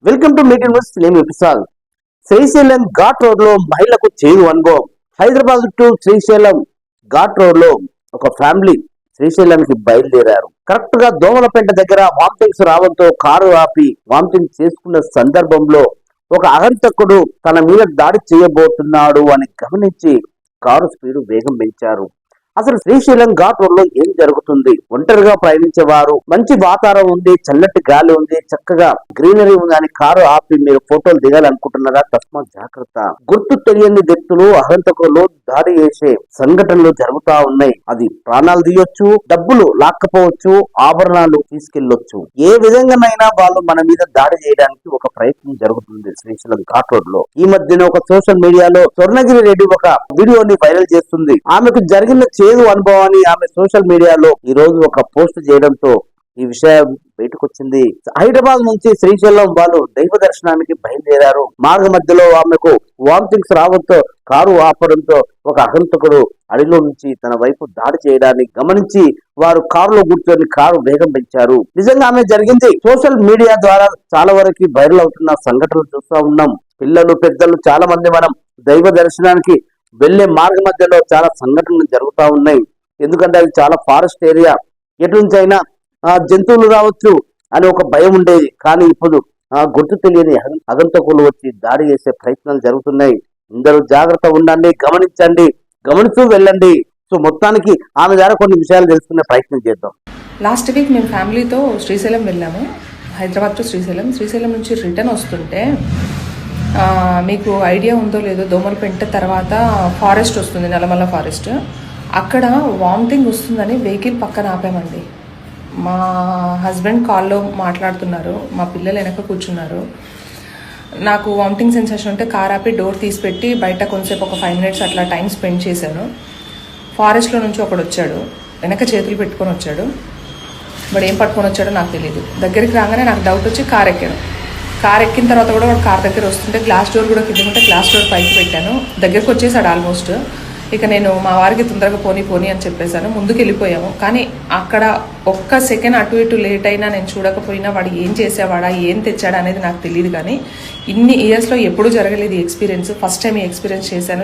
Welcome to meeting news. నేను ఎపిసాడ్ Srisailam ghat road లో మహిళకు చేదు అనుభవం. హైదరాబాద్ టు శ్రీశైలం ఘాట్ రోడ్ లో ఒక ఫ్యామిలీ శ్రీశైలానికి బయలుదేరారు. కరెక్ట్ గా దోమలపేట దగ్గర వామిటింగ్స్ రావడంతో కారు ఆపి వామిటింగ్ చేసుకున్న సందర్భంలో ఒక అహంతకుడు తన మీద దాడి చేయబోతున్నాడు అని గమనించి కారు స్పీడ్ వేగం పెంచారు. అసలు శ్రీశైలం ఘాట్ రోడ్ లో ఏం జరుగుతుంది? ఒంటరిగా ప్రయాణించే వారు, మంచి వాతావరణం ఉంది, చల్లటి గాలి ఉంది, చక్కగా గ్రీనరీ ఉంది అని కారు ఆపి మీరు ఫోటోలు దిగాలనుకుంటున్నారా? తస్మాత్ జాగ్రత్త. గుర్తు తెలియని వ్యక్తులు అహంతకులు దాడి చేసే సంఘటనలు జరుగుతా ఉన్నాయి. అది ప్రాణాలు తీయొచ్చు, డబ్బులు లాక్కపోవచ్చు, ఆభరణాలు తీసుకెళ్లొచ్చు. ఏ విధంగానైనా వాళ్ళు మన మీద దాడి చేయడానికి ఒక ప్రయత్నం జరుగుతుంది శ్రీశైలం ఘాట్ రోడ్ లో. ఈ మధ్యన ఒక సోషల్ మీడియాలో స్వర్ణగిరి రెడ్డి ఒక వీడియోని వైరల్ చేస్తుంది. ఆమెకు జరిగిన చేదు అనుభవాన్ని ఆమె సోషల్ మీడియాలో ఈ రోజు ఒక పోస్ట్ చేయడంతో ఈ విషయం బయటకు వచ్చింది. హైదరాబాద్ నుంచి శ్రీశైలం వాళ్ళు దైవ దర్శనానికి బయలుదేరారు. మార్గ మధ్యలో ఆమెకు వామిటింగ్స్ రావడంతో కారు ఆపడంతో ఒక అహంతకుడు అడిలో నుంచి తన వైపు దాడి చేయడాన్ని గమనించి వారు కారులో కూర్చొని కారు వేగం పెంచారు. నిజంగా ఆమె జరిగింది సోషల్ మీడియా ద్వారా చాలా వరకు వైరల్ అవుతున్న సంఘటనలు చూస్తూ ఉన్నాం. పిల్లలు, పెద్దలు చాలా మంది మనం దైవ దర్శనానికి వెళ్లే మార్గ మధ్యలో చాలా సంఘటనలు జరుగుతూ ఉన్నాయి. ఎందుకంటే అది చాలా ఫారెస్ట్ ఏరియా, ఎటు నుంచి అయినా జంతువులు రావచ్చు అని ఒక భయం ఉండేది. కానీ ఇప్పుడు గుర్తు తెలియని అగంతకులు వచ్చి దాడి చేసే ప్రయత్నాలు జరుగుతున్నాయి. అందరూ జాగ్రత్త ఉండండి, గమనించండి, గమనిస్తూ వెళ్ళండి. సో మొత్తానికి ఆమె ద్వారా కొన్ని విషయాలు తెలుసుకునే ప్రయత్నం చేద్దాం. లాస్ట్ వీక్ మేము ఫ్యామిలీతో శ్రీశైలం వెళ్ళాము. హైదరాబాద్ టు శ్రీశైలం నుంచి రిటర్న్ వస్తుంటే మీకు ఐడియా ఉందో లేదో, దోమలపెంట తర్వాత ఫారెస్ట్ వస్తుంది, నల్లమల్ల ఫారెస్ట్. అక్కడ వామిటింగ్ వస్తుందని వెహికల్ పక్కన ఆపామండి. మా హస్బెండ్ కాల్లో మాట్లాడుతున్నారు, మా పిల్లలు వెనక కూర్చున్నారు. నాకు వామిటింగ్ సెన్సేషన్ ఉంటే కార్ ఆపి డోర్ తీసిపెట్టి బయట కొంతసేపు ఒక 5 minutes అట్లా టైం స్పెండ్ చేశాను. ఫారెస్ట్లో నుంచి ఒకడు వచ్చాడు, వెనక చేతులు పెట్టుకొని వచ్చాడు. వాడు ఏం పట్టుకొని వచ్చాడో నాకు తెలియదు. దగ్గరికి రాగానే నాకు డౌట్ వచ్చి కార్ ఎక్కాను. కార్ ఎక్కిన తర్వాత కూడా వాడు కార్ దగ్గర వస్తుంటే గ్లాస్ డోర్ కూడా కింద ఉంటే గ్లాస్ డోర్ పైకి పెట్టాను. దగ్గరకు వచ్చేసాడు ఆల్మోస్ట్. ఇక నేను మా వారికి తొందరగా పోనీ అని చెప్పేశాను. ముందుకు వెళ్ళిపోయాము. కానీ అక్కడ ఒక్క సెకండ్ అటు ఇటు లేట్ అయినా నేను చూడకపోయినా వాడు ఏం చేసేవాడా, ఏం తెచ్చాడా అనేది నాకు తెలియదు. కానీ ఇన్ని ఇయర్స్లో ఎప్పుడూ జరగలేదు ఈ ఎక్స్పీరియన్స్. ఫస్ట్ టైం ఈ ఎక్స్పీరియన్స్ చేశాను.